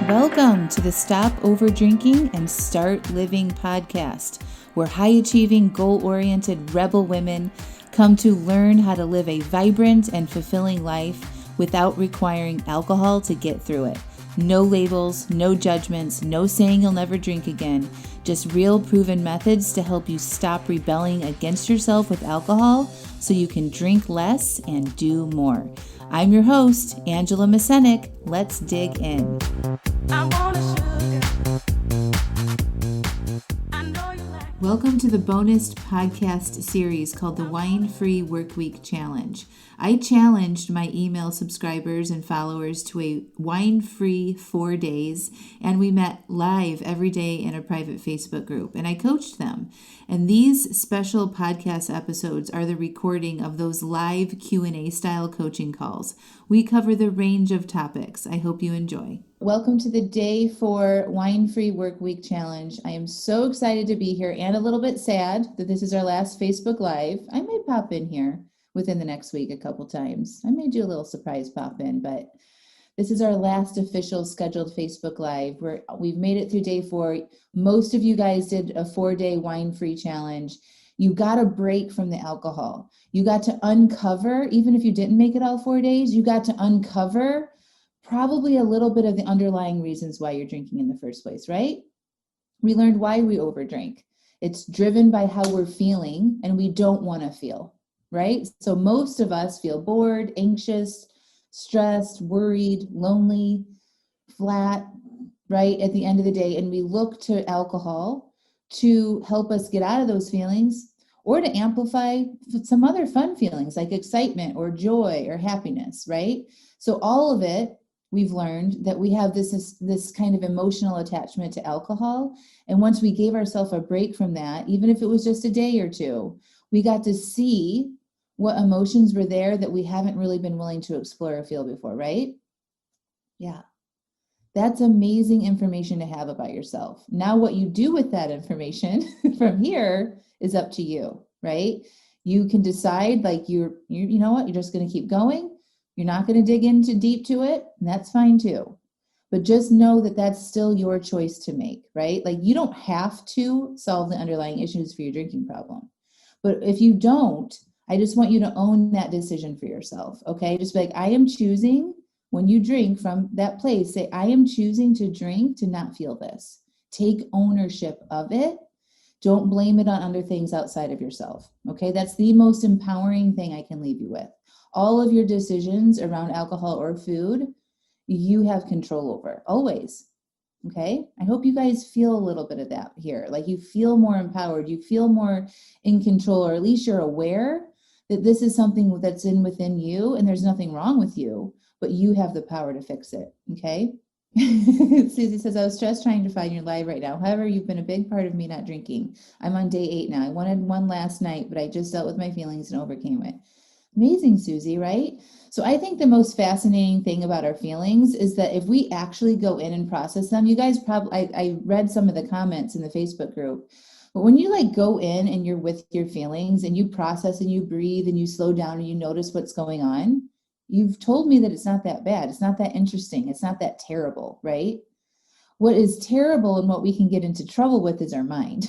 Welcome to the Stop Over Drinking and Start Living podcast, where high-achieving, goal-oriented rebel women come to learn how to live a vibrant and fulfilling life without requiring alcohol to get through it. No labels, no judgments, no saying you'll never drink again. Just real proven methods to help you stop rebelling against yourself with alcohol so you can drink less and do more. I'm your host, Angela Mascenik. Let's dig in. Welcome to the bonus podcast series called the Wine Free Workweek Challenge. I challenged my email subscribers and followers to a wine-free 4 days, and we met live every day in a private Facebook group, and I coached them. And these special podcast episodes are the recording of those live Q&A style coaching calls. We cover the range of topics. I hope you enjoy. Welcome to the Day 4 Wine Free Workweek Challenge. I am so excited to be here and a little bit sad that this is our last Facebook Live. I may pop in here within the next week a couple times. I may do a little surprise pop in, but this is our last official scheduled Facebook Live. We've made it through Day 4. Most of you guys did a 4-day wine-free challenge. You got a break from the alcohol. You got to uncover, even if you didn't make it all 4 days, you got to uncover probably a little bit of the underlying reasons why you're drinking in the first place, right? We learned why we overdrink. It's driven by how we're feeling, and we don't want to feel, right? So most of us feel bored, anxious, stressed, worried, lonely, flat, right, at the end of the day, and we look to alcohol to help us get out of those feelings or to amplify some other fun feelings like excitement or joy or happiness, right? So all of it, we've learned that we have this kind of emotional attachment to alcohol. And once we gave ourselves a break from that, even if it was just a day or two, we got to see what emotions were there that we haven't really been willing to explore or feel before, right? Yeah. That's amazing information to have about yourself. Now, what you do with that information from here is up to you, right? You can decide like you know what, you're just going to keep going. You're not going to dig into deep to it, and that's fine too. But just know that that's still your choice to make, right? Like you don't have to solve the underlying issues for your drinking problem. But if you don't, I just want you to own that decision for yourself, okay? Just be like, I am choosing, when you drink from that place, say, I am choosing to drink to not feel this. Take ownership of it. Don't blame it on other things outside of yourself, okay? That's the most empowering thing I can leave you with. All of your decisions around alcohol or food, you have control over, always, okay? I hope you guys feel a little bit of that here. Like you feel more empowered, you feel more in control, or at least you're aware that this is something that's within you and there's nothing wrong with you, but you have the power to fix it, okay? Susie says, I was stressed trying to find your live right now. However, you've been a big part of me not drinking. I'm on day 8 now. I wanted one last night, but I just dealt with my feelings and overcame it. Amazing, Susie, right? So I think the most fascinating thing about our feelings is that if we actually go in and process them, you guys probably, I read some of the comments in the Facebook group, but when you like go in and you're with your feelings and you process and you breathe and you slow down and you notice what's going on, you've told me that it's not that bad. It's not that interesting. It's not that terrible, right? What is terrible and what we can get into trouble with is our mind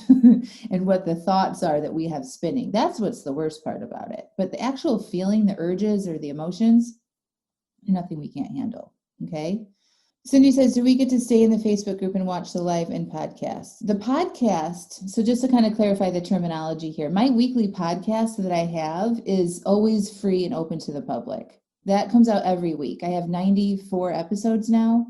and what the thoughts are that we have spinning. That's what's the worst part about it. But the actual feeling, the urges or the emotions, nothing we can't handle, okay? Cindy says, do we get to stay in the Facebook group and watch the live and podcast? The podcast, so just to kind of clarify the terminology here, my weekly podcast that I have is always free and open to the public. That comes out every week. I have 94 episodes now.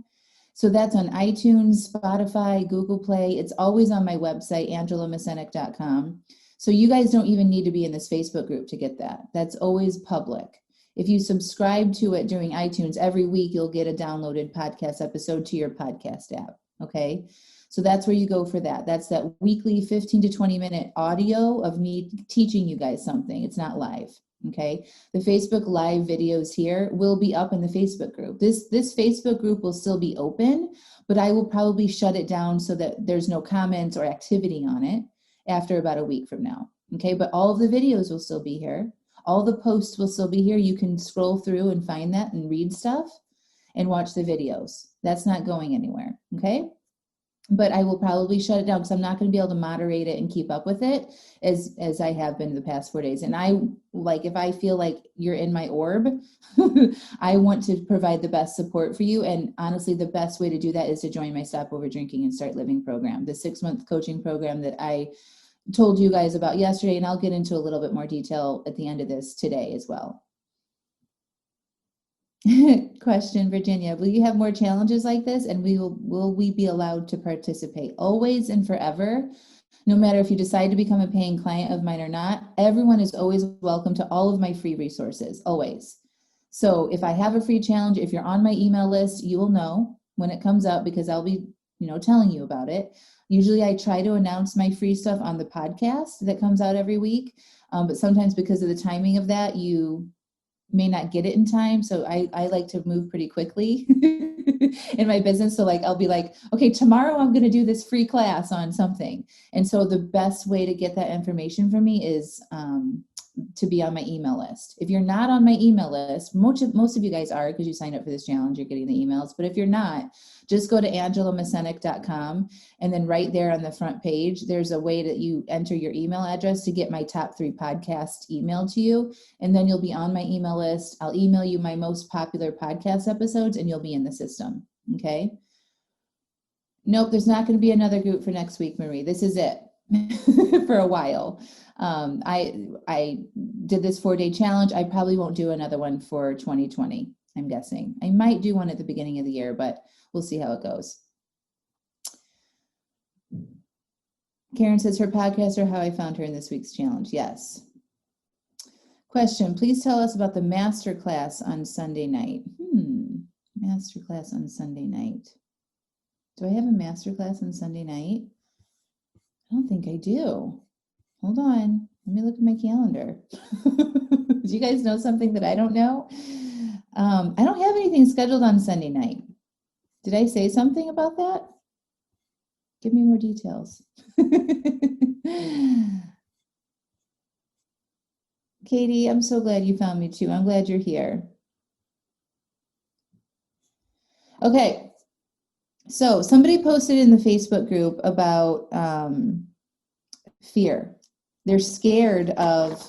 So that's on iTunes, Spotify, Google Play. It's always on my website, angelamascenik.com. So you guys don't even need to be in this Facebook group to get that. That's always public. If you subscribe to it during iTunes, every week you'll get a downloaded podcast episode to your podcast app, okay? So that's where you go for that. That's that weekly 15 to 20 minute audio of me teaching you guys something. It's not live. Okay, the Facebook Live videos here will be up in the Facebook group. This Facebook group will still be open, but I will probably shut it down so that there's no comments or activity on it after about a week from now. Okay, but all of the videos will still be here. All the posts will still be here. You can scroll through and find that and read stuff and watch the videos. That's not going anywhere. Okay. But I will probably shut it down because I'm not going to be able to moderate it and keep up with it as I have been the past 4 days. And I like, if I feel like you're in my orb, I want to provide the best support for you. And honestly, the best way to do that is to join my Stop Over Drinking and Start Living program, the 6-month coaching program that I told you guys about yesterday. And I'll get into a little bit more detail at the end of this today as well. Question, Virginia, will you have more challenges like this, and will we be allowed to participate? Always and forever. No matter if you decide to become a paying client of mine or not, everyone is always welcome to all of my free resources, always. So if I have a free challenge, if you're on my email list, you will know when it comes up because I'll be, telling you about it. Usually I try to announce my free stuff on the podcast that comes out every week. But sometimes because of the timing of that, you may not get it in time. So I like to move pretty quickly in my business. So I'll be like, okay, tomorrow I'm going to do this free class on something. And so the best way to get that information from me is to be on my email list. If you're not on my email list, most of you guys are because you signed up for this challenge, you're getting the emails. But if you're not, just go to AngelaMascenik.com, and then right there on the front page, there's a way that you enter your email address to get my top 3 podcasts emailed to you. And then you'll be on my email list. I'll email you my most popular podcast episodes and you'll be in the system. Okay. Nope, there's not going to be another group for next week, Marie. This is it for a while. I did this 4-day challenge. I probably won't do another one for 2020. I'm guessing I might do one at the beginning of the year, but we'll see how it goes. Karen says her podcast or how I found her in this week's challenge. Yes. Question, please tell us about the masterclass on Sunday night. Masterclass on Sunday night. Do I have a masterclass on Sunday night? I don't think I do. Hold on. Let me look at my calendar. Do you guys know something that I don't know? I don't have anything scheduled on Sunday night. Did I say something about that? Give me more details. Katie, I'm so glad you found me too. I'm glad you're here. Okay. So somebody posted in the Facebook group about fear. They're scared of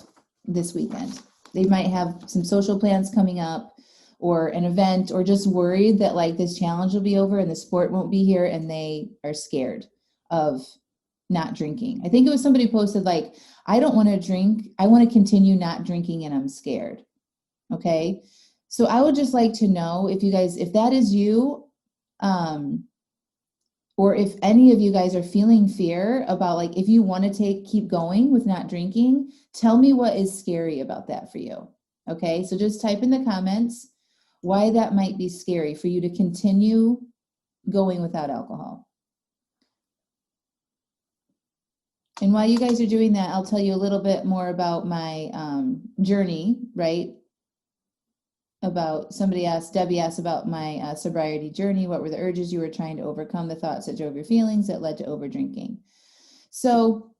this weekend. They might have some social plans coming up or an event, or just worried that this challenge will be over and the sport won't be here, and they are scared of not drinking. I think it was somebody posted I don't want to drink. I want to continue not drinking and I'm scared. Okay. So I would just like to know if that is you, or if any of you guys are feeling fear about if you want to keep going with not drinking, tell me what is scary about that for you. Okay. So just type in the comments why that might be scary for you to continue going without alcohol. And while you guys are doing that, I'll tell you a little bit more about my journey, right? Debbie asked about my sobriety journey. What were the urges you were trying to overcome, the thoughts that drove your feelings that led to over drinking? So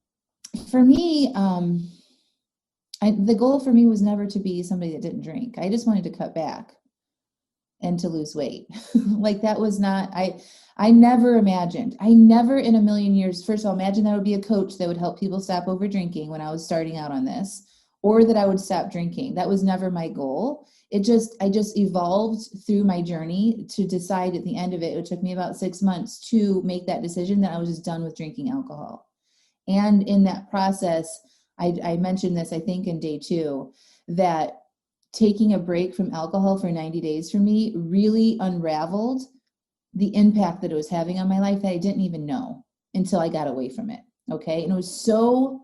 for me, the goal for me was never to be somebody that didn't drink. I just wanted to cut back and to lose weight. That was not, I never imagined, in a million years, first of all, imagine that I would be a coach that would help people stop over drinking when I was starting out on this, or that I would stop drinking. That was never my goal. I just evolved through my journey to decide at the end of it. It took me about 6 months to make that decision that I was just done with drinking alcohol. And in that process, I mentioned this, I think in day 2, that taking a break from alcohol for 90 days for me really unraveled the impact that it was having on my life that I didn't even know until I got away from it. Okay. And it was so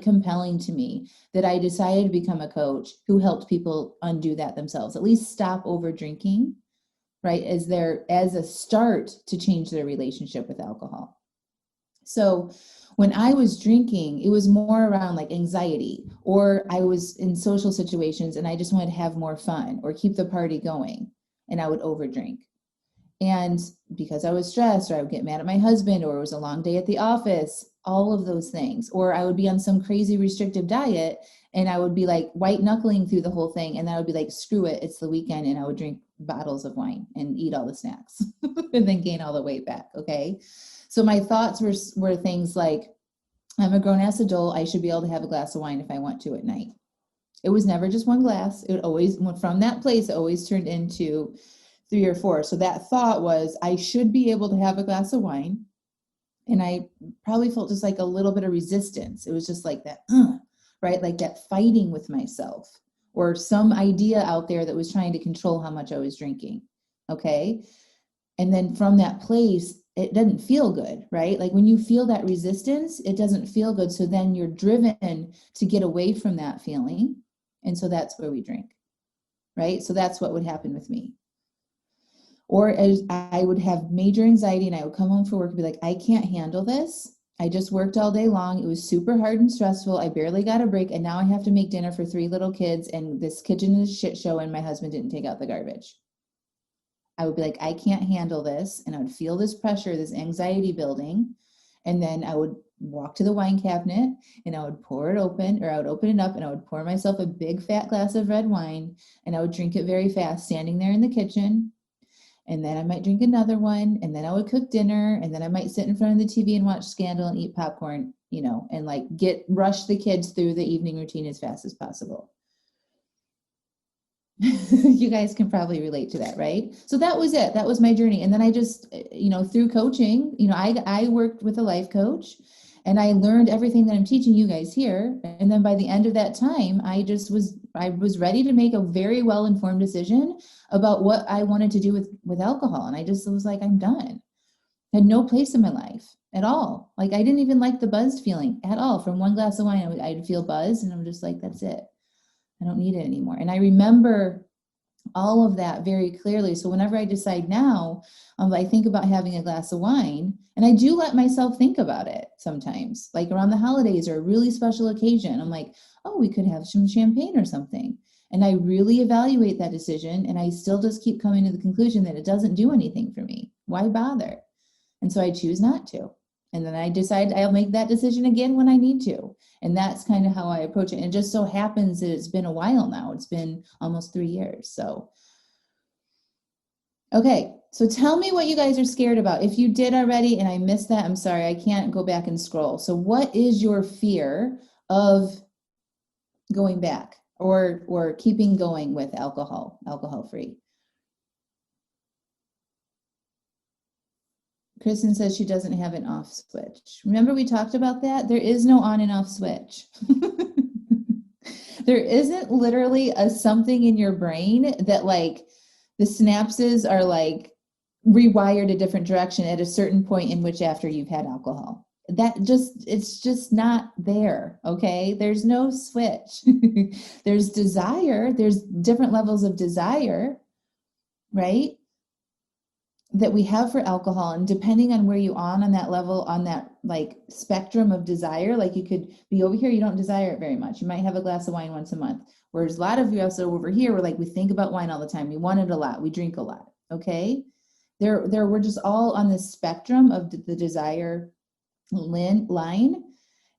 compelling to me that I decided to become a coach who helped people undo that themselves, at least stop over drinking, right? As a start to change their relationship with alcohol. So when I was drinking, it was more around anxiety, or I was in social situations and I just wanted to have more fun or keep the party going, and I would overdrink. And because I was stressed, or I would get mad at my husband, or it was a long day at the office, all of those things, or I would be on some crazy restrictive diet and I would be white knuckling through the whole thing. And I would be screw it, it's the weekend, and I would drink bottles of wine and eat all the snacks and then gain all the weight back. Okay. So my thoughts were things like, I'm a grown ass adult. I should be able to have a glass of wine if I want to at night. It was never just one glass. It always, from that place, it always turned into 3 or 4. So that thought was, I should be able to have a glass of wine. And I probably felt just like a little bit of resistance. It was just like that, right? Like that fighting with myself, or some idea out there that was trying to control how much I was drinking. Okay. And then from that place, it doesn't feel good, right? Like when you feel that resistance, it doesn't feel good. So then you're driven to get away from that feeling. And so that's where we drink, right? So that's what would happen with me. Or as I would have major anxiety and I would come home from work and be like, I can't handle this. I just worked all day long. It was super hard and stressful. I barely got a break. And now I have to make dinner for 3 little kids. And this kitchen is a shit show. And my husband didn't take out the garbage. I would be like, I can't handle this. And I would feel this pressure, this anxiety building. And then I would walk to the wine cabinet and I would pour it open, or I would open it up and I would pour myself a big fat glass of red wine. And I would drink it very fast, standing there in the kitchen. And then I might drink another one, and then I would cook dinner, and then I might sit in front of the TV and watch Scandal and eat popcorn, and like rush the kids through the evening routine as fast as possible. You guys can probably relate to that, right? So that was it. That was my journey. And then I just, through coaching, I worked with a life coach, and I learned everything that I'm teaching you guys here. And then by the end of that time, I was ready to make a very well-informed decision about what I wanted to do with alcohol. And I just was like, I'm done. I had no place in my life at all. Like I didn't even like the buzzed feeling at all. From one glass of wine, I'd feel buzzed, and I'm just like, that's it. I don't need it anymore. And I remember all of that very clearly. So whenever I decide now, I think about having a glass of wine, and I do let myself think about it sometimes, like around the holidays or a really special occasion. I'm like, oh, we could have some champagne or something. And I really evaluate that decision, and I still just keep coming to the conclusion that it doesn't do anything for me. Why bother? And so I choose not to. And then I decide I'll make that decision again when I need to. And that's kind of how I approach it. And it just so happens that it's been a while now. It's been almost 3 years. So, okay. So tell me what you guys are scared about. If you did already and I missed that, I'm sorry, I can't go back and scroll. So what is your fear of going back or keeping going with alcohol free? Kristen says she doesn't have an off switch. Remember we talked about that? There is no on and off switch. There isn't literally something in your brain that like the synapses are like rewired a different direction at a certain point in which after you've had alcohol. It's just not there. Okay. There's no switch. There's desire. There's different levels of desire, right? That we have for alcohol. And depending on where you are on that level, on that like spectrum of desire, like you could be over here, you don't desire it very much. You might have a glass of wine once a month. Whereas a lot of us are over here, we're like, we think about wine all the time. We want it a lot. We drink a lot. Okay. We're just all on this spectrum of the desire line.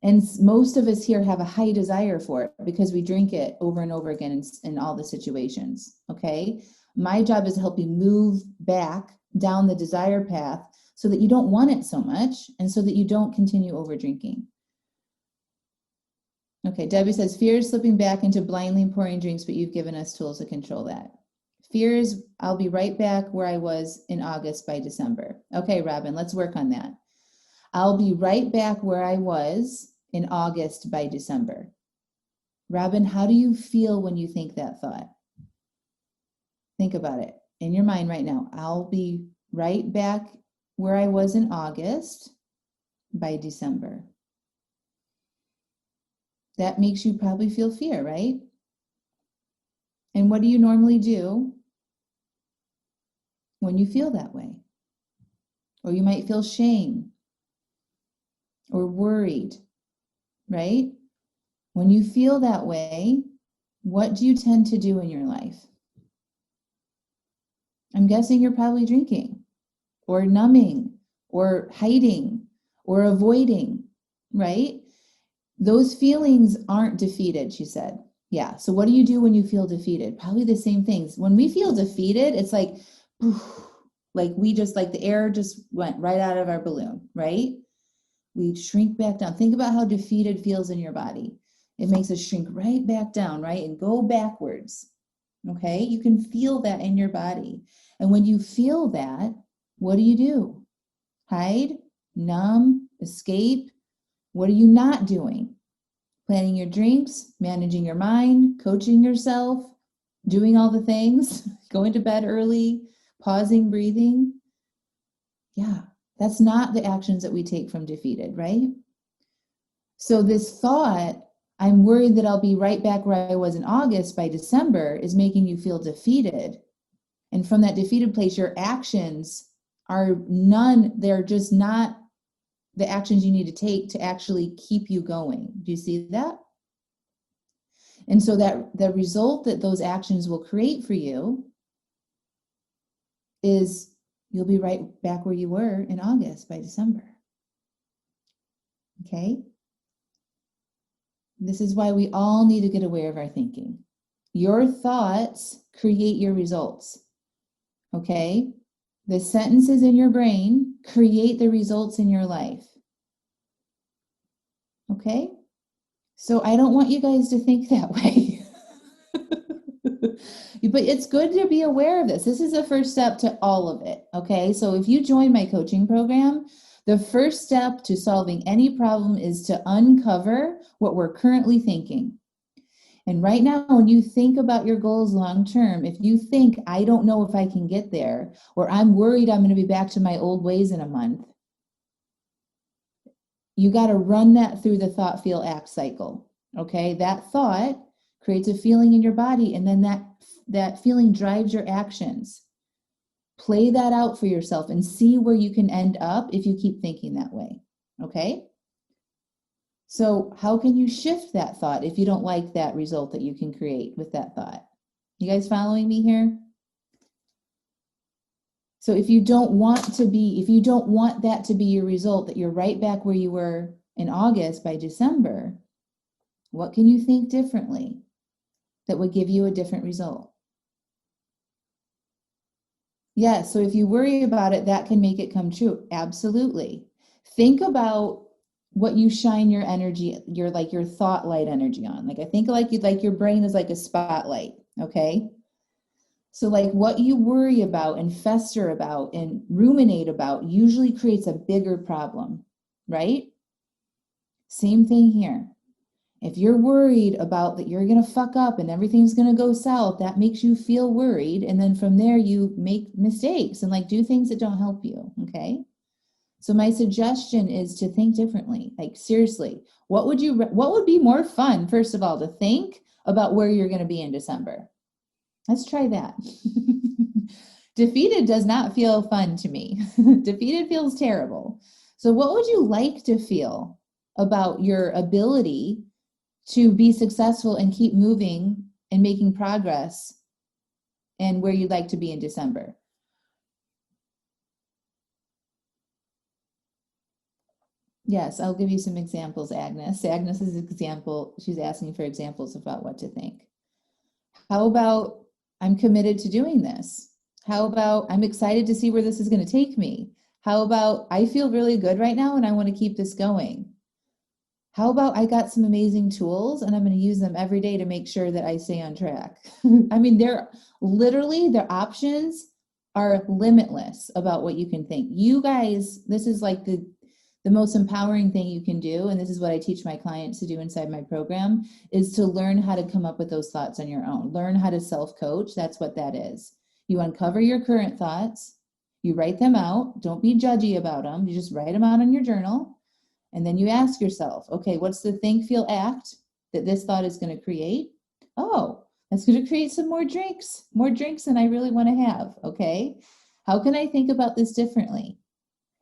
And most of us here have a high desire for it because we drink it over and over again in all the situations. Okay. My job is to help you move back down the desire path so that you don't want it so much and so that you don't continue over drinking. Okay, Debbie says, fear is slipping back into blindly pouring drinks, but you've given us tools to control that. Fear is, I'll be right back where I was in August by December. Okay, Robin, let's work on that. I'll be right back where I was in August by December. Robin, how do you feel when you think that thought? Think about it in your mind right now. I'll be right back where I was in August by December. That makes you probably feel fear, right? And what do you normally do when you feel that way? Or you might feel shame or worried, right? When you feel that way, what do you tend to do in your life? I'm guessing you're probably drinking or numbing or hiding or avoiding, right? Those feelings aren't defeated, she said. Yeah. So what do you do when you feel defeated? Probably the same things. When we feel defeated, it's like we just like the air just went right out of our balloon, right? We shrink back down. Think about how defeated feels in your body. It makes us shrink right back down, right? And go backwards. Okay? You can feel that in your body. And when you feel that, what do? Hide, numb, escape. What are you not doing? Planning your drinks, managing your mind, coaching yourself, doing all the things, going to bed early, pausing, breathing. Yeah, that's not the actions that we take from defeated, right? So this thought, I'm worried that I'll be right back where I was in August by December, is making you feel defeated. And from that defeated place, your actions are they're just not the actions you need to take to actually keep you going. Do you see that? And so that the result that those actions will create for you is you'll be right back where you were in August by December. Okay? This is why we all need to get aware of our thinking. Your thoughts create your results. Okay? The sentences in your brain create the results in your life. Okay? So I don't want you guys to think that way. But it's good to be aware of this. This is the first step to all of it. Okay? So if you join my coaching program, the first step to solving any problem is to uncover what we're currently thinking. And right now, when you think about your goals long term, if you think, I don't know if I can get there, or I'm worried I'm going to be back to my old ways in a month, you got to run that through the thought, feel, act cycle. Okay? That thought creates a feeling in your body, and then that feeling drives your actions. Play that out for yourself and see where you can end up if you keep thinking that way. Okay? So how can you shift that thought if you don't like that result that you can create with that thought? You guys following me here? So if you don't want that to be your result, that you're right back where you were in August by December, what can you think differently that would give you a different result? Yes, so if you worry about it, that can make it come true. Absolutely. Think about what you shine your energy, your thought light energy on. Like I think like your brain is like a spotlight, okay? So like what you worry about and fester about and ruminate about usually creates a bigger problem, right? Same thing here. If you're worried about that you're going to fuck up and everything's going to go south, that makes you feel worried. And then from there, you make mistakes and like do things that don't help you. Okay. So my suggestion is to think differently. Like seriously, what would be more fun, first of all, to think about where you're going to be in December? Let's try that. Defeated does not feel fun to me. Defeated feels terrible. So what would you like to feel about your ability to be successful and keep moving and making progress and where you'd like to be in December? Yes, I'll give you some examples, Agnes. Agnes's example, she's asking for examples about what to think. How about I'm committed to doing this? How about I'm excited to see where this is going to take me? How about I feel really good right now and I want to keep this going? How about I got some amazing tools and I'm going to use them every day to make sure that I stay on track? I mean, their options are limitless about what you can think. You guys, this is like the most empowering thing you can do, and this is what I teach my clients to do inside my program, is to learn how to come up with those thoughts on your own. Learn how to self-coach. That's what that is. You uncover your current thoughts. You write them out. Don't be judgy about them. You just write them out in your journal. And then you ask yourself, okay, what's the think, feel, act that this thought is going to create? Oh, that's going to create some more drinks than I really want to have. Okay. How can I think about this differently?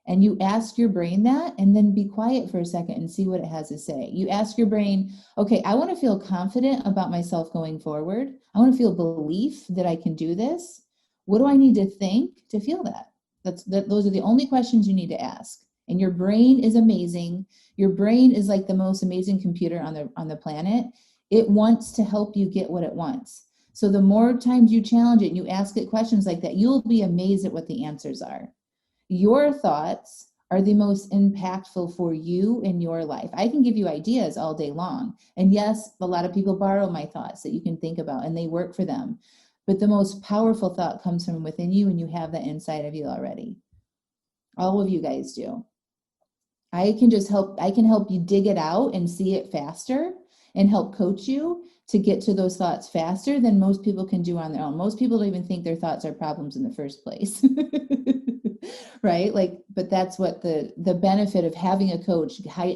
And you ask your brain that, and then be quiet for a second and see what it has to say. You ask your brain, okay, I want to feel confident about myself going forward. I want to feel belief that I can do this. What do I need to think to feel that? Those are the only questions you need to ask. And your brain is amazing. Your brain is like the most amazing computer on the planet. It wants to help you get what it wants. So the more times you challenge it and you ask it questions like that, you'll be amazed at what the answers are. Your thoughts are the most impactful for you in your life. I can give you ideas all day long. And yes, a lot of people borrow my thoughts that you can think about and they work for them. But the most powerful thought comes from within you, and you have that inside of you already. All of you guys do. I can help you dig it out and see it faster and help coach you to get to those thoughts faster than most people can do on their own. Most people don't even think their thoughts are problems in the first place. Right? Like, but that's what the benefit of having a coach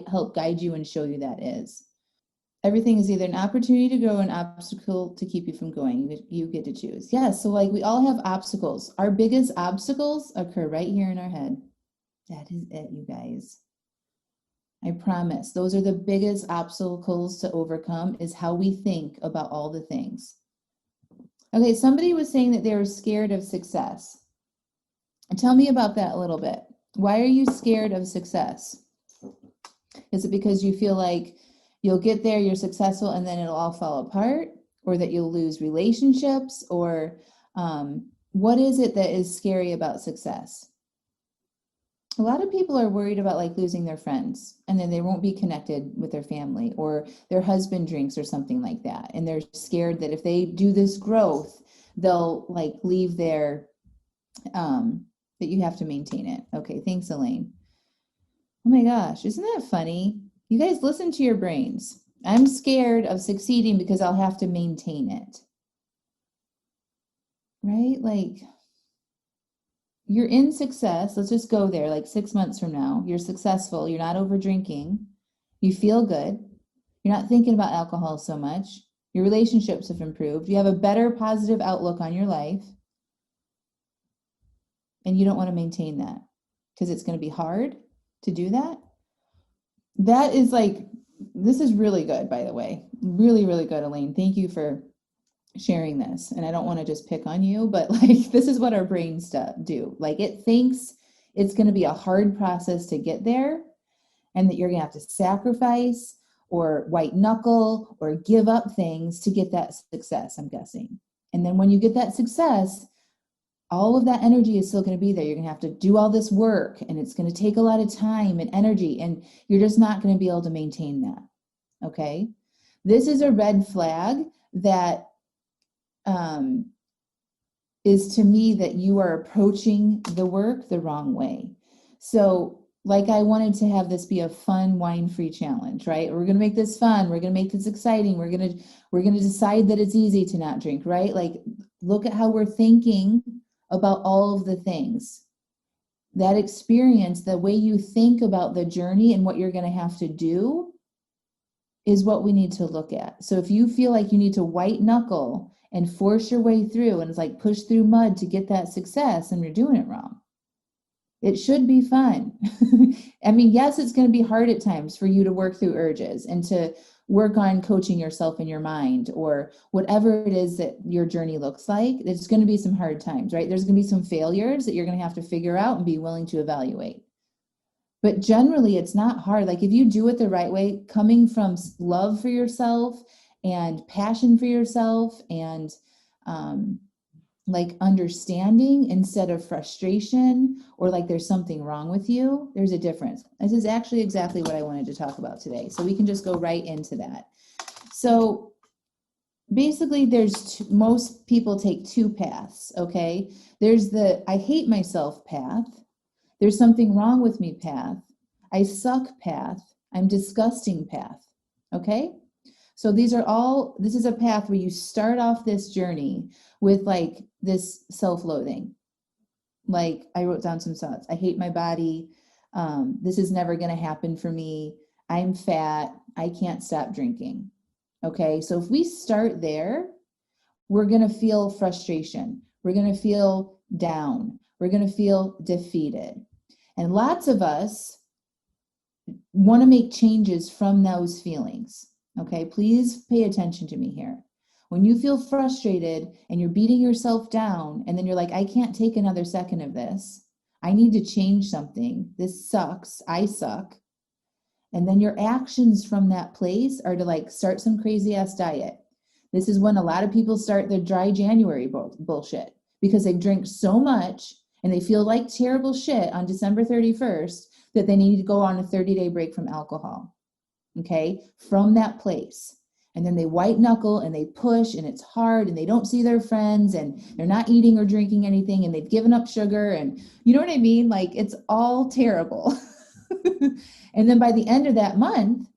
help guide you and show you that is. Everything is either an opportunity to grow or an obstacle to keep you from going. You get to choose. Yeah, so like we all have obstacles. Our biggest obstacles occur right here in our head. That is it, you guys. I promise. Those are the biggest obstacles to overcome, is how we think about all the things. Okay, somebody was saying that they were scared of success. Tell me about that a little bit. Why are you scared of success? Is it because you feel like you'll get there, you're successful, and then it'll all fall apart? Or that you'll lose relationships? Or what is it that is scary about success? A lot of people are worried about like losing their friends, and then they won't be connected with their family, or their husband drinks or something like that. And they're scared that if they do this growth, they'll like leave their, that you have to maintain it. Okay, thanks, Elaine. Oh my gosh, isn't that funny? You guys listen to your brains. I'm scared of succeeding because I'll have to maintain it. Right? Like, you're in success. Let's just go there. Like 6 months from now, you're successful. You're not over drinking. You feel good. You're not thinking about alcohol so much. Your relationships have improved. You have a better positive outlook on your life. And you don't want to maintain that because it's going to be hard to do that. That is like, this is really good, by the way. Really, really good, Elaine. Thank you for sharing this. And I don't want to just pick on you, but like, this is what our brains do. Like, it thinks it's going to be a hard process to get there, and that you're going to have to sacrifice or white knuckle or give up things to get that success, I'm guessing. And then when you get that success, all of that energy is still going to be there. You're going to have to do all this work, and it's going to take a lot of time and energy, and you're just not going to be able to maintain that. Okay. This is a red flag that is to me that you are approaching the work the wrong way. So like, I wanted to have this be a fun wine-free challenge, right? We're going to make this fun. We're going to make this exciting. We're going to decide that it's easy to not drink, right? Like, look at how we're thinking about all of the things. That experience, the way you think about the journey and what you're going to have to do, is what we need to look at. So if you feel like you need to white knuckle and force your way through, and it's like push through mud to get that success, and you're doing it wrong. It should be fun. I mean, yes, it's going to be hard at times for you to work through urges and to work on coaching yourself in your mind, or whatever it is that your journey looks like. There's going to be some hard times, right? There's going to be some failures that you're going to have to figure out and be willing to evaluate. But generally, it's not hard. Like, if you do it the right way, coming from love for yourself and passion for yourself, and like understanding instead of frustration, or like there's something wrong with you, there's a difference. This is actually exactly what I wanted to talk about today. So we can just go right into that. So basically, most people take two paths, okay? There's the I hate myself path. There's something wrong with me path. I suck path. I'm disgusting path, okay? So this is a path where you start off this journey with like this self-loathing. Like, I wrote down some thoughts. I hate my body. This is never going to happen for me. I'm fat. I can't stop drinking. Okay. So if we start there, we're going to feel frustration. We're going to feel down. We're going to feel defeated. And lots of us want to make changes from those feelings. Okay, please pay attention to me here. When you feel frustrated and you're beating yourself down, and then you're like, I can't take another second of this. I need to change something. This sucks. I suck. And then your actions from that place are to like start some crazy ass diet. This is when a lot of people start their dry January bullshit because they drink so much and they feel like terrible shit on December 31st that they need to go on a 30-day break from alcohol. Okay, from that place. And then they white knuckle and they push and it's hard and they don't see their friends and they're not eating or drinking anything and they've given up sugar and you know what I mean? Like it's all terrible. And then by the end of that month,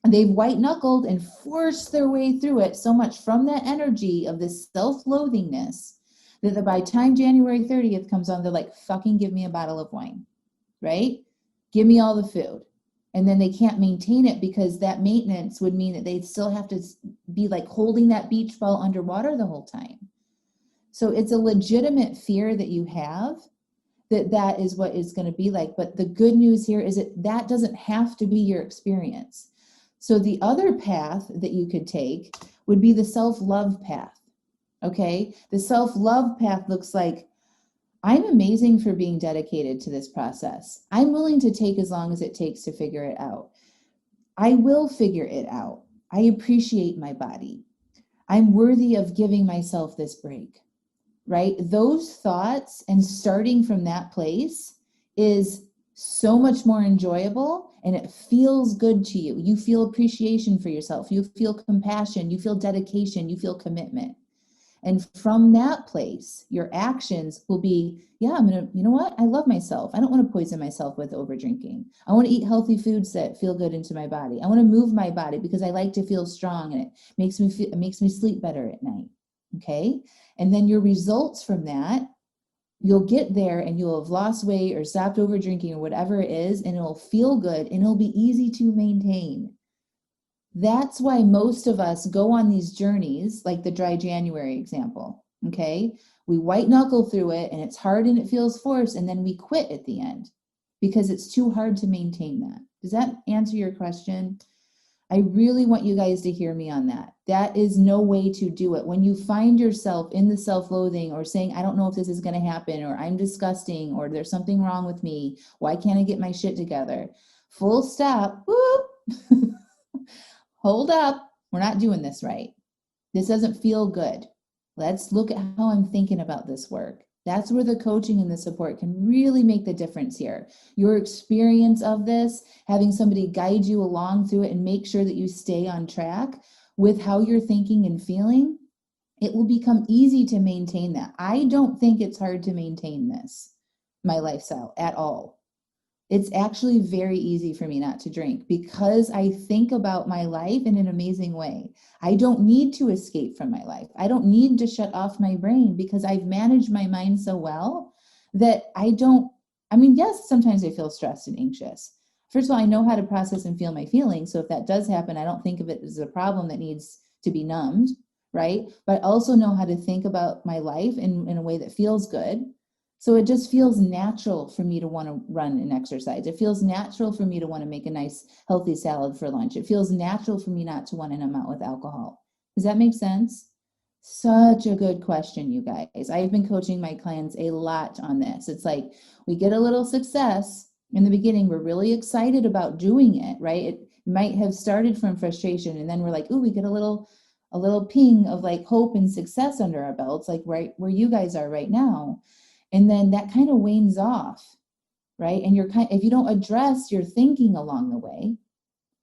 they've white knuckled and forced their way through it so much from that energy of this self-loathingness that by the time January 30th comes on, they're like, fucking give me a bottle of wine, right? Give me all the food. And then they can't maintain it because that maintenance would mean that they still have to be like holding that beach ball underwater the whole time. So it's a legitimate fear that you have that is what it's going to be like. But the good news here is that doesn't have to be your experience. So the other path that you could take would be the self-love path. Okay. The self-love path looks like, I'm amazing for being dedicated to this process. I'm willing to take as long as it takes to figure it out. I will figure it out. I appreciate my body. I'm worthy of giving myself this break, right? Those thoughts and starting from that place is so much more enjoyable and it feels good to you. You feel appreciation for yourself. You feel compassion. You feel dedication. You feel commitment. And from that place, your actions will be, yeah, you know what? I love myself. I don't want to poison myself with over drinking. I want to eat healthy foods that feel good into my body. I want to move my body because I like to feel strong and it makes me sleep better at night. Okay. And then your results from that, you'll get there and you'll have lost weight or stopped over drinking or whatever it is, and it'll feel good and it'll be easy to maintain. That's why most of us go on these journeys, like the dry January example, okay? We white knuckle through it and it's hard and it feels forced, and then we quit at the end because it's too hard to maintain that. Does that answer your question? I really want you guys to hear me on that. That is no way to do it. When you find yourself in the self-loathing or saying, I don't know if this is going to happen, or I'm disgusting, or there's something wrong with me, why can't I get my shit together? Full stop. Whoop. Hold up, we're not doing this right. This doesn't feel good. Let's look at how I'm thinking about this work. That's where the coaching and the support can really make the difference here. Your experience of this, having somebody guide you along through it and make sure that you stay on track with how you're thinking and feeling, it will become easy to maintain that. I don't think it's hard to maintain this, my lifestyle, at all. It's actually very easy for me not to drink because I think about my life in an amazing way. I don't need to escape from my life. I don't need to shut off my brain because I've managed my mind so well that yes, sometimes I feel stressed and anxious. First of all, I know how to process and feel my feelings. So if that does happen, I don't think of it as a problem that needs to be numbed, right? But I also know how to think about my life in a way that feels good. So it just feels natural for me to want to run and exercise. It feels natural for me to want to make a nice, healthy salad for lunch. It feels natural for me not to want to numb out with alcohol. Does that make sense? Such a good question, you guys. I've been coaching my clients a lot on this. It's like we get a little success in the beginning. We're really excited about doing it, right? It might have started from frustration, and then we're like, ooh, we get a little ping of like hope and success under our belts, like right where you guys are right now. And then that kind of wanes off, right? And if you don't address your thinking along the way,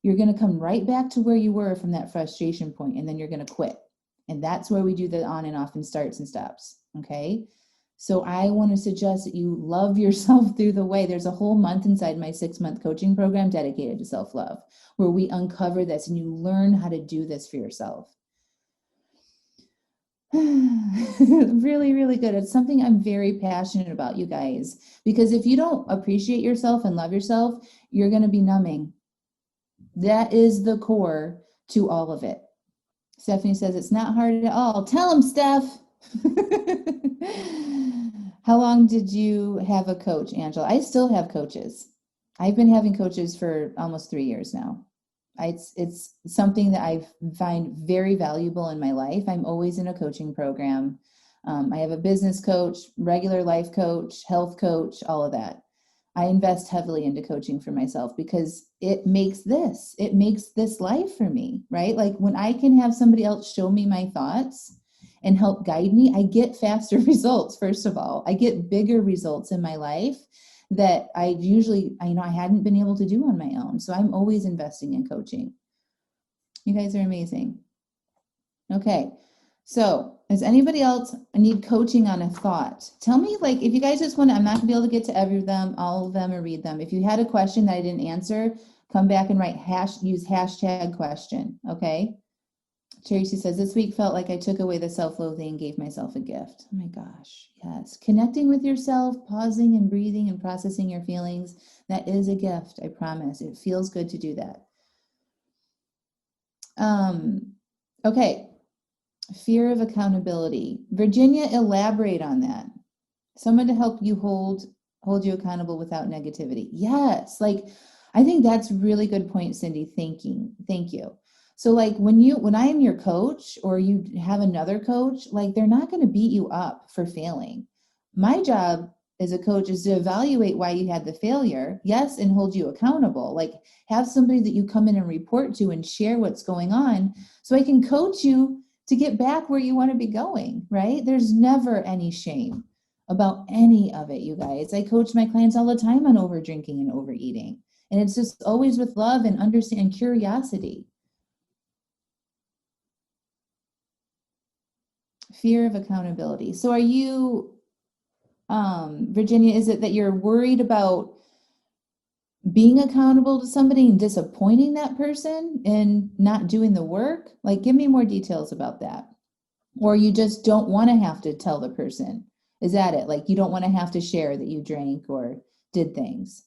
you're going to come right back to where you were from that frustration point, and then you're going to quit. And that's where we do the on and off and starts and stops, okay? So I want to suggest that you love yourself through the way. There's a whole month inside my 6-month coaching program dedicated to self-love, where we uncover this and you learn how to do this for yourself. Really, really good. It's something I'm very passionate about, you guys, because if you don't appreciate yourself and love yourself, you're going to be numbing. That is the core to all of it. Stephanie says it's not hard at all. Tell them, Steph. How long did you have a coach, Angela? I still have coaches. I've been having coaches for almost 3 years now. It's something that I find very valuable in my life. I'm always in a coaching program. I have a business coach, regular life coach, health coach, all of that. I invest heavily into coaching for myself because it makes this life for me, right? Like when I can have somebody else show me my thoughts and help guide me, I get faster results. First of all, I get bigger results in my life that I hadn't been able to do on my own. So I'm always investing in coaching. You guys are amazing. Okay. So does anybody else need coaching on a thought? Tell me, like, if you guys just want to, I'm not gonna be able to get to all of them or read them. If you had a question that I didn't answer, come back and use hashtag question. Okay. Tracy says, this week felt like I took away the self-loathing and gave myself a gift. Oh my gosh. Yes. Connecting with yourself, pausing and breathing and processing your feelings. That is a gift. I promise. It feels good to do that. Okay. Fear of accountability. Virginia, elaborate on that. Someone to help you hold you accountable without negativity. Yes. Like, I think that's a really good point, Cindy. Thank you. So like when I am your coach or you have another coach, like they're not going to beat you up for failing. My job as a coach is to evaluate why you had the failure. Yes. And hold you accountable. Like have somebody that you come in and report to and share what's going on so I can coach you to get back where you want to be going, right? There's never any shame about any of it, you guys. I coach my clients all the time on over drinking and overeating. And it's just always with love and understanding and curiosity. Fear of accountability. So are you, Virginia, is it that you're worried about being accountable to somebody and disappointing that person and not doing the work? Like, give me more details about that. Or you just don't want to have to tell the person. Is that it? Like you don't want to have to share that you drank or did things.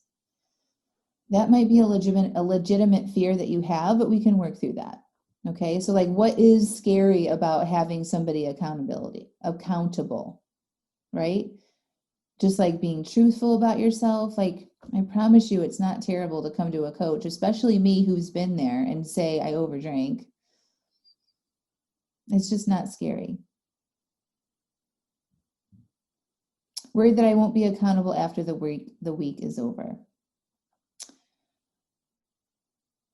That might be a legitimate fear that you have, but we can work through that. Okay. So like what is scary about having somebody accountable, right? Just like being truthful about yourself. Like I promise you, it's not terrible to come to a coach, especially me who's been there and say I overdrank. It's just not scary. Worried that I won't be accountable after the week is over.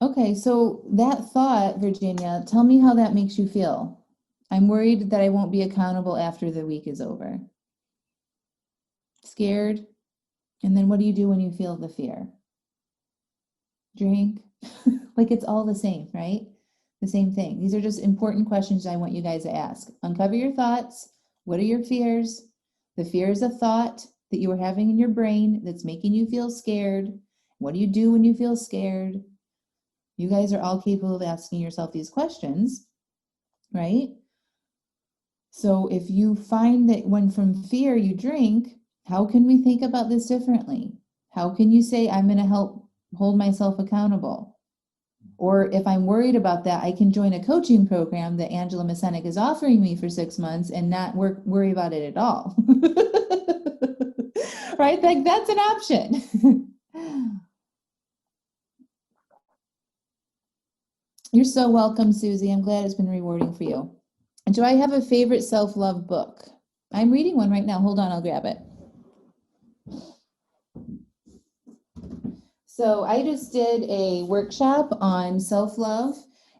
Okay, so that thought, Virginia, tell me how that makes you feel. I'm worried that I won't be accountable after the week is over. Scared? And then what do you do when you feel the fear? Drink? Like it's all the same, right? The same thing. These are just important questions I want you guys to ask. Uncover your thoughts. What are your fears? The fear is a thought that you are having in your brain that's making you feel scared. What do you do when you feel scared? You guys are all capable of asking yourself these questions, right? So if you find that when from fear you drink, how can we think about this differently? How can you say, I'm going to help hold myself accountable? Or if I'm worried about that, I can join a coaching program that Angela Mascenik is offering me for 6 months and not worry about it at all. Right? Like that's an option. You're so welcome, Susie. I'm glad it's been rewarding for you. Do I have a favorite self-love book? I'm reading one right now. Hold on, I'll grab it. So I just did a workshop on self-love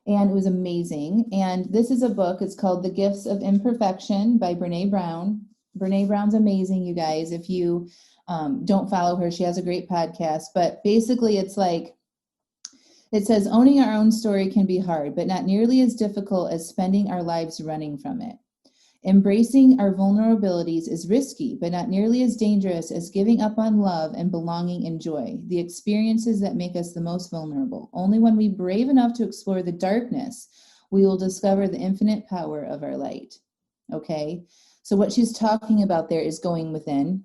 and it was amazing. And this is a book. It's called The Gifts of Imperfection by Brene Brown. Brene Brown's amazing, you guys. If you don't follow her, she has a great podcast. But basically it's like, it says owning our own story can be hard, but not nearly as difficult as spending our lives running from it. Embracing our vulnerabilities is risky, but not nearly as dangerous as giving up on love and belonging and joy, the experiences that make us the most vulnerable. Only when we brave enough to explore the darkness, we will discover the infinite power of our light. Okay? So what she's talking about there is going within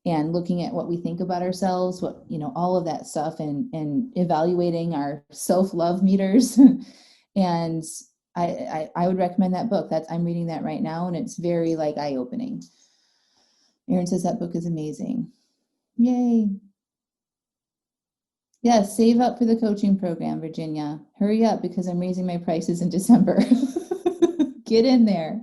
and looking at what we think about ourselves, what, all of that stuff and evaluating our self-love meters. And I would recommend that book. I'm reading that right now and it's very like eye-opening. Erin says that book is amazing. Yay. Yes, save up for the coaching program, Virginia. Hurry up because I'm raising my prices in December. Get in there.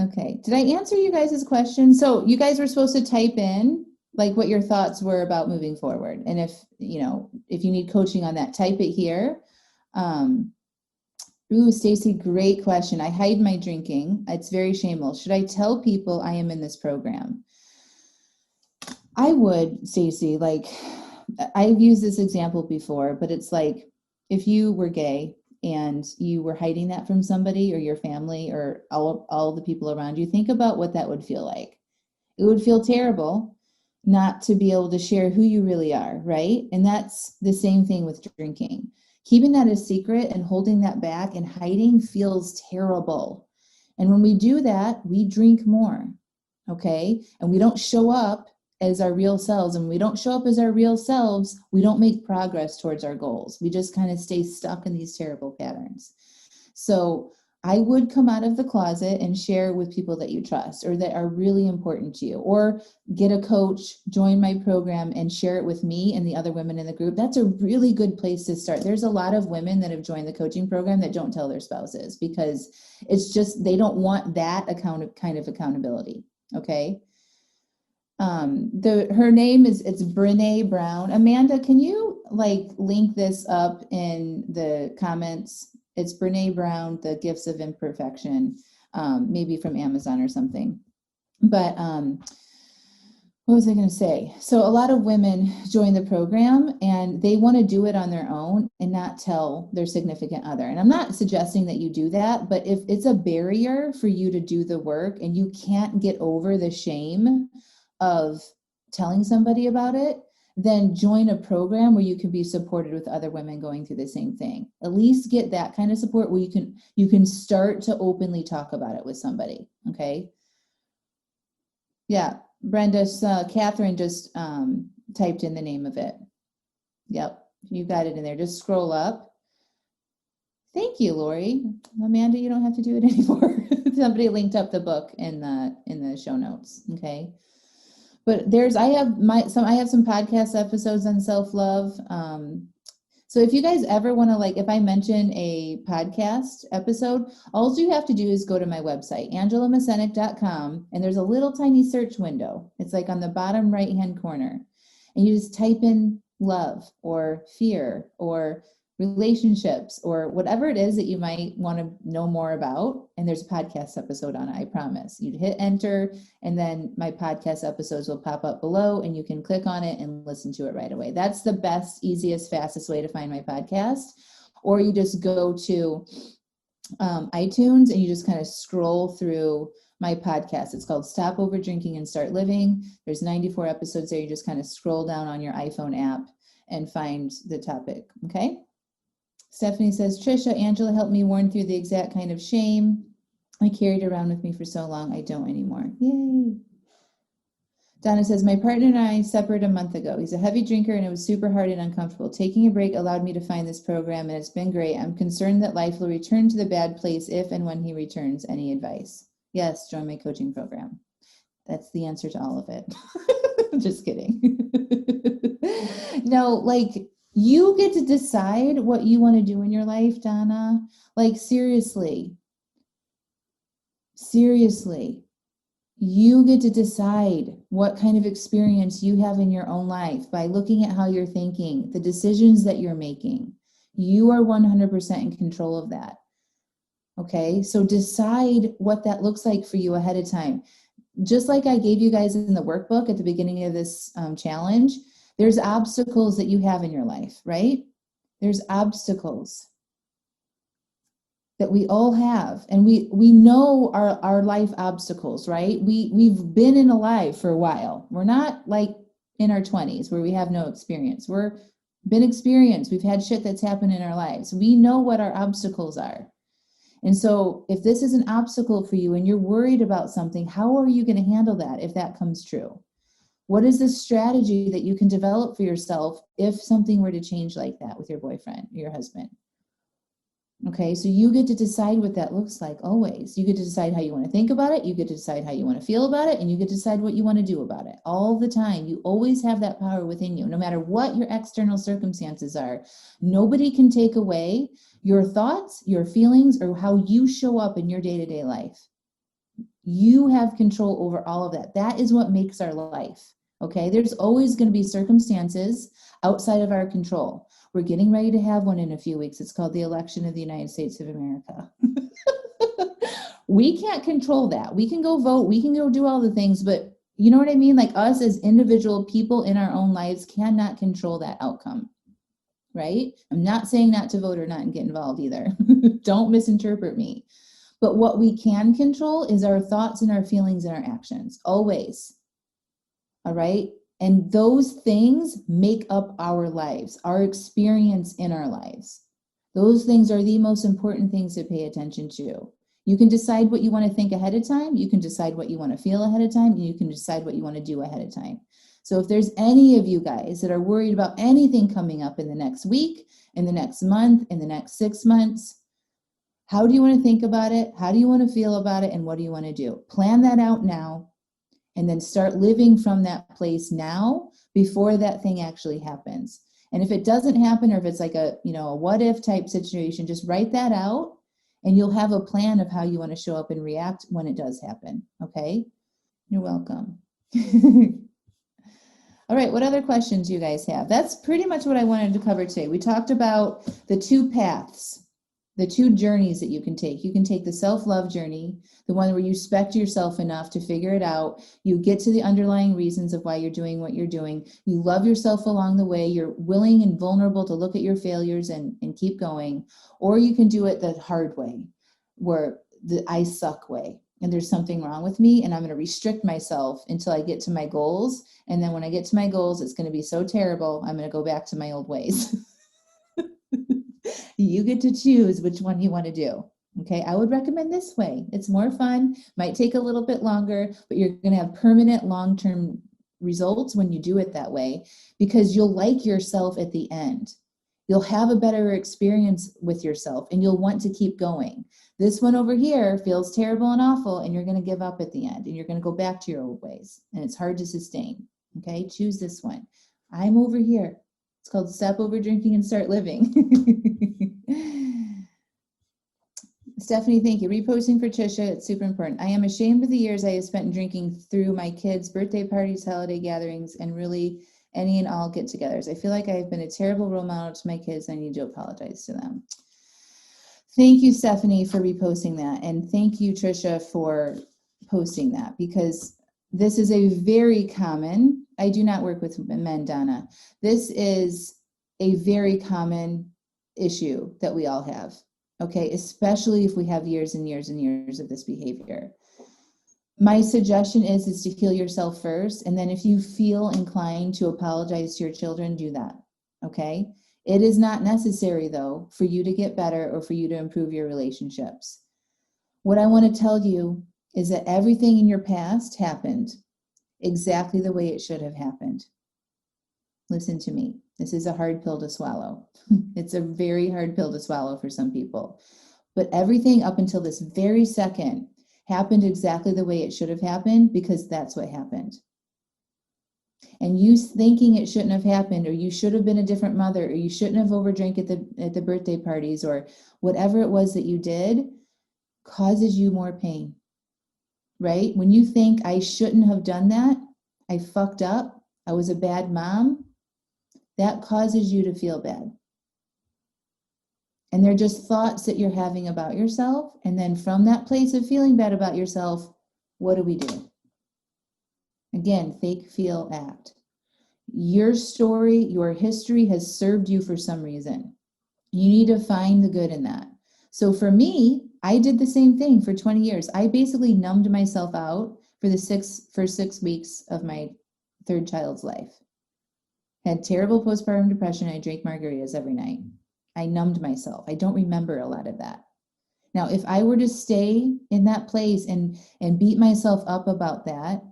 Okay, did I answer you guys' question? So you guys were supposed to type in like what your thoughts were about moving forward. And if you need coaching on that, type it here. Stacy, great question. I hide my drinking. It's very shameful. Should I tell people I am in this program? I would, Stacy. Like, I've used this example before, but it's like if you were gay and you were hiding that from somebody or your family or all the people around you, think about what that would feel like. It would feel terrible not to be able to share who you really are, right? And that's the same thing with drinking. Keeping that a secret and holding that back and hiding feels terrible. And when we do that, we drink more, okay? And we don't show up as our real selves. And when we don't show up as our real selves, we don't make progress towards our goals. We just kind of stay stuck in these terrible patterns. So I would come out of the closet and share with people that you trust or that are really important to you, or get a coach, join my program and share it with me and the other women in the group. That's a really good place to start. There's a lot of women that have joined the coaching program that don't tell their spouses because it's just, they don't want that kind of accountability. Okay. Her name it's Brene Brown. Amanda, can you link this up in the comments? It's Brene Brown, The Gifts of Imperfection, maybe from Amazon or something. But what was I going to say? So a lot of women join the program and they want to do it on their own and not tell their significant other. And I'm not suggesting that you do that, but if it's a barrier for you to do the work and you can't get over the shame of telling somebody about it, then join a program where you can be supported with other women going through the same thing. At least get that kind of support where you can start to openly talk about it with somebody. Okay. Yeah. Brenda, Catherine just typed in the name of it. Yep. You got it in there. Just scroll up. Thank you, Lori. Amanda, you don't have to do it anymore. Somebody linked up the book in the show notes. Okay. But I have some podcast episodes on self-love. So if you guys ever want to, if I mention a podcast episode, all you have to do is go to my website, angelamascenik.com, and there's a little tiny search window. It's on the bottom right-hand corner. And you just type in love or fear or relationships or whatever it is that you might want to know more about. And there's a podcast episode on it, I promise. You'd hit enter and then my podcast episodes will pop up below and you can click on it and listen to it right away. That's the best, easiest, fastest way to find my podcast. Or you just go to iTunes and you just kind of scroll through my podcast. It's called Stop Over Drinking and Start Living. There's 94 episodes there. You just kind of scroll down on your iPhone app and find the topic. Okay. Stephanie says, Trisha, Angela helped me warn through the exact kind of shame I carried around with me for so long. I don't anymore. Yay. Donna says, my partner and I separated a month ago. He's a heavy drinker and it was super hard and uncomfortable. Taking a break allowed me to find this program and it's been great. I'm concerned that life will return to the bad place if and when he returns. Any advice? Yes, join my coaching program. That's the answer to all of it. Just kidding. No, you get to decide what you want to do in your life, Donna. Seriously, you get to decide what kind of experience you have in your own life by looking at how you're thinking, the decisions that you're making. You are 100% in control of that. Okay, so decide what that looks like for you ahead of time. Just like I gave you guys in the workbook at the beginning of this challenge, there's obstacles that you have in your life, right? There's obstacles that we all have. And we know our life obstacles, right? We've been alive for a while. We're not in our 20s where we have no experience. We're been experienced. We've had shit that's happened in our lives. We know what our obstacles are. And so if this is an obstacle for you and you're worried about something, how are you going to handle that if that comes true? What is the strategy that you can develop for yourself if something were to change like that with your boyfriend or your husband? Okay, so you get to decide what that looks like always. You get to decide how you want to think about it. You get to decide how you want to feel about it. And you get to decide what you want to do about it all the time. You always have that power within you, no matter what your external circumstances are. Nobody can take away your thoughts, your feelings, or how you show up in your day-to-day life. You have control over all of that. That is what makes our life. Okay, there's always going to be circumstances outside of our control. We're getting ready to have one in a few weeks. It's called the election of the United States of America. We can't control that. We can go vote, we can go do all the things, but you know what I mean? Like us as individual people in our own lives cannot control that outcome, right? I'm not saying not to vote or not and get involved either. Don't misinterpret me. But what we can control is our thoughts and our feelings and our actions, always. All right. And those things make up our lives, our experience in our lives. Those things are the most important things to pay attention to. You can decide what you want to think ahead of time. You can decide what you want to feel ahead of time. And you can decide what you want to do ahead of time. So if there's any of you guys that are worried about anything coming up in the next week, in the next month, in the next 6 months, how do you want to think about it? How do you want to feel about it? And what do you want to do? Plan that out now. And then start living from that place now before that thing actually happens. And if it doesn't happen, or if it's like a what if type situation, just write that out and you'll have a plan of how you want to show up and react when it does happen. Okay? You're welcome. All right, what other questions do you guys have? That's pretty much what I wanted to cover today. We talked about the two paths, the two journeys that you can take. You can take the self-love journey, the one where you respect yourself enough to figure it out. You get to the underlying reasons of why you're doing what you're doing. You love yourself along the way. You're willing and vulnerable to look at your failures and keep going. Or you can do it the hard way, where the I suck way. And there's something wrong with me, and I'm going to restrict myself until I get to my goals. And then when I get to my goals, it's going to be so terrible, I'm going to go back to my old ways. You get to choose which one you want to do. Okay, I would recommend this way. It's more fun, might take a little bit longer, but you're going to have permanent long-term results when you do it that way, because you'll like yourself at the end. You'll have a better experience with yourself and you'll want to keep going. This one over here feels terrible and awful, and you're going to give up at the end and you're going to go back to your old ways, and it's hard to sustain. Okay, choose this one. I'm over here. It's called Stop Over Drinking and Start Living. Stephanie, thank you. Reposting for Trisha, it's super important. I am ashamed of the years I have spent drinking through my kids' birthday parties, holiday gatherings, and really any and all get-togethers. I feel like I have been a terrible role model to my kids. I need to apologize to them. Thank you, Stephanie, for reposting that. And thank you, Trisha, for posting that, because this is a very common, I do not work with men, Donna. This is a very common issue that we all have, okay? Especially if we have years and years and years of this behavior. My suggestion is to heal yourself first. And then if you feel inclined to apologize to your children, do that, okay? It is not necessary, though, for you to get better or for you to improve your relationships. What I want to tell you is that everything in your past happened exactly the way it should have happened. Listen to me. This is a hard pill to swallow. It's a very hard pill to swallow for some people. But everything up until this very second happened exactly the way it should have happened, because that's what happened. And you thinking it shouldn't have happened, or you should have been a different mother, or you shouldn't have overdrank at the birthday parties, or whatever it was that you did, causes you more pain, right? When you think I shouldn't have done that, I fucked up, I was a bad mom, that causes you to feel bad. And they're just thoughts that you're having about yourself. And then from that place of feeling bad about yourself, what do we do? Again, fake, feel, act. Your story, your history has served you for some reason. You need to find the good in that. So for me, I did the same thing for 20 years. I basically numbed myself out for the first 6 weeks of my third child's life. Had terrible postpartum depression. I drank margaritas every night. I numbed myself. I don't remember a lot of that. Now, if I were to stay in that place and beat myself up about that,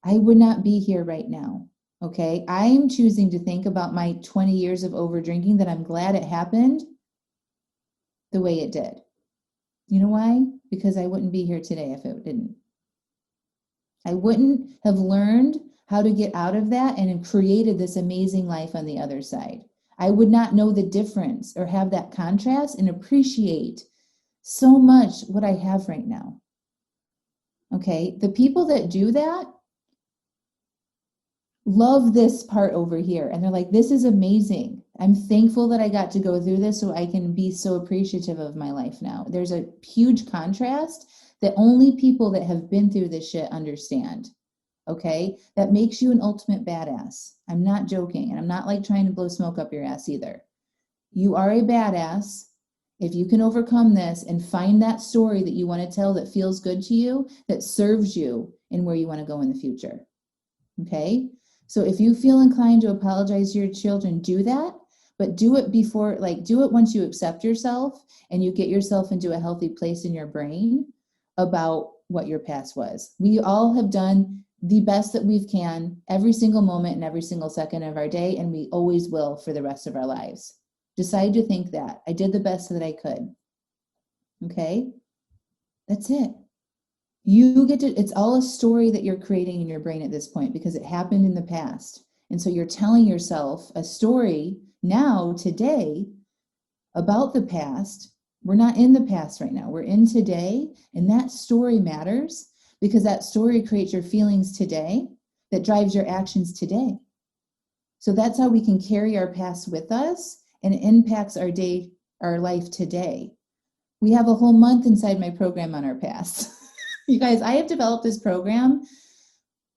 I would not be here right now. Okay, I'm choosing to think about my 20 years of over drinking, that I'm glad it happened the way it did. You know why? Because I wouldn't be here today if it didn't. I wouldn't have learned how to get out of that and have created this amazing life on the other side. I would not know the difference or have that contrast and appreciate so much what I have right now. Okay, the people that do that, love this part over here. And they're like, this is amazing. I'm thankful that I got to go through this so I can be so appreciative of my life now. There's a huge contrast that only people that have been through this shit understand. Okay? That makes you an ultimate badass. I'm not joking. And I'm not like trying to blow smoke up your ass either. You are a badass. If you can overcome this and find that story that you want to tell that feels good to you, that serves you in where you want to go in the future. Okay? So if you feel inclined to apologize to your children, do that, but do it before, like, do it once you accept yourself and you get yourself into a healthy place in your brain about what your past was. We all have done the best that we can every single moment and every single second of our day, and we always will for the rest of our lives. Decide to think that. I did the best that I could. Okay? That's it. You get to, it's all a story that you're creating in your brain at this point because it happened in the past. And so you're telling yourself a story now, today, about the past. We're not in the past right now. We're in today. And that story matters because that story creates your feelings today that drives your actions today. So that's how we can carry our past with us, and it impacts our day, our life today. We have a whole month inside my program on our past. You guys, I have developed this program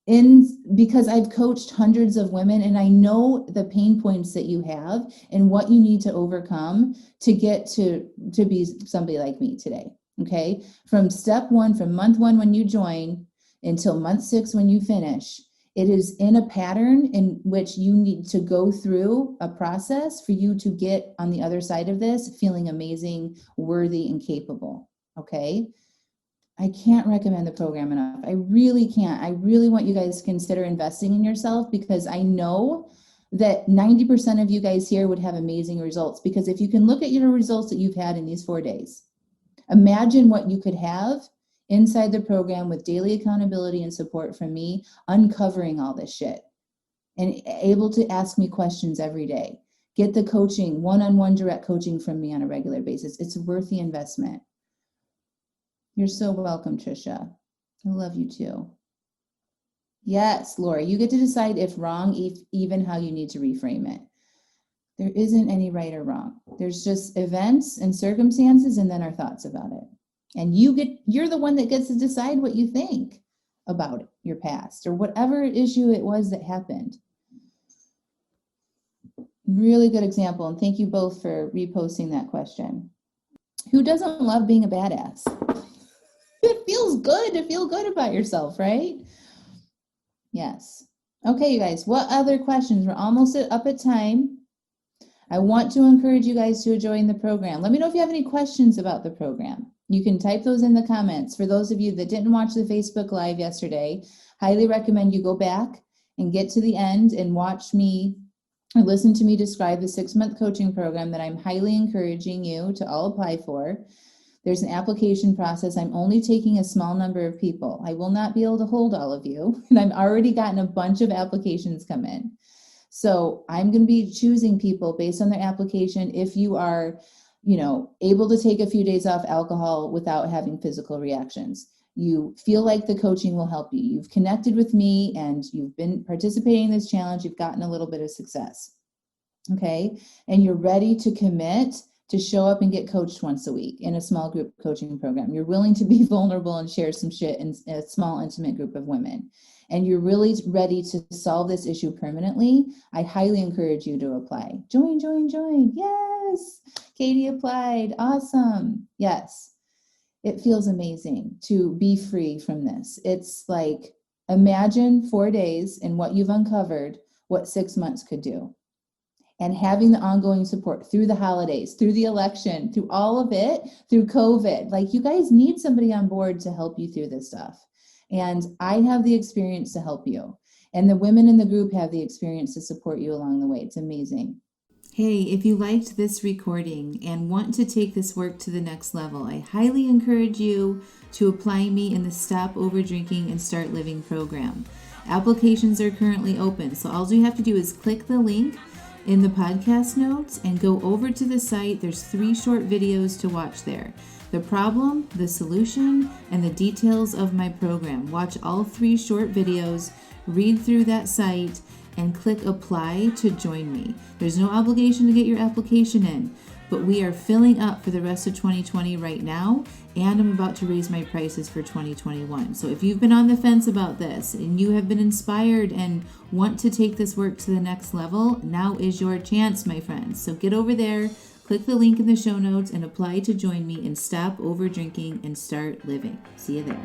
because I've coached hundreds of women, and I know the pain points that you have and what you need to overcome to get to be somebody like me today. Okay. From step one, from month one, when you join until month 6, when you finish, it is in a pattern in which you need to go through a process for you to get on the other side of this feeling amazing, worthy, and capable. Okay. I can't recommend the program enough. I really can't. I really want you guys to consider investing in yourself because I know that 90% of you guys here would have amazing results, because if you can look at your results that you've had in these 4 days, imagine what you could have inside the program with daily accountability and support from me, uncovering all this shit and able to ask me questions every day. Get the coaching, one-on-one direct coaching from me on a regular basis. It's worth the investment. You're so welcome, Trisha. I love you too. Yes, Laura, you get to decide if wrong, even how you need to reframe it. There isn't any right or wrong. There's just events and circumstances and then our thoughts about it. And you're the one that gets to decide what you think about it, your past or whatever issue it was that happened. Really good example. And thank you both for reposting that question. Who doesn't love being a badass? It feels good to feel good about yourself, right? Yes. Okay, you guys, what other questions? We're almost up at time. I want to encourage you guys to join the program. Let me know if you have any questions about the program. You can type those in the comments. For those of you that didn't watch the Facebook Live yesterday, highly recommend you go back and get to the end and watch me or listen to me describe the 6-month coaching program that I'm highly encouraging you to all apply for. There's an application process. I'm only taking a small number of people. I will not be able to hold all of you, and I've already gotten a bunch of applications come in. So I'm going to be choosing people based on their application. If you are, able to take a few days off alcohol without having physical reactions, you feel like the coaching will help you. You've connected with me and you've been participating in this challenge. You've gotten a little bbit of success. Okay. And you're ready to commit to show up and get coached once a week in a small group coaching program. You're willing to be vulnerable and share some shit in a small, intimate group of women. And you're really ready to solve this issue permanently. I highly encourage you to apply. Join. Yes. Katie applied. Awesome. Yes. It feels amazing to be free from this. It's like, imagine 4 days and what you've uncovered, what 6 months could do. And having the ongoing support through the holidays, through the election, through all of it, through COVID. Like, you guys need somebody on board to help you through this stuff. And I have the experience to help you. And the women in the group have the experience to support you along the way. It's amazing. Hey, if you liked this recording and want to take this work to the next level, I highly encourage you to apply me in the Stop Over Drinking and Start Living program. Applications are currently open, so all you have to do is click the link in the podcast notes and go over to the site. There's 3 short videos to watch there. The problem, the solution, and the details of my program. Watch all 3 short videos, read through that site, and click apply to join me. There's no obligation to get your application in, but we are filling up for the rest of 2020 right now, and I'm about to raise my prices for 2021. So if you've been on the fence about this and you have been inspired and want to take this work to the next level, now is your chance, my friends. So get over there, click the link in the show notes, and apply to join me and stop over drinking and start living. See you there.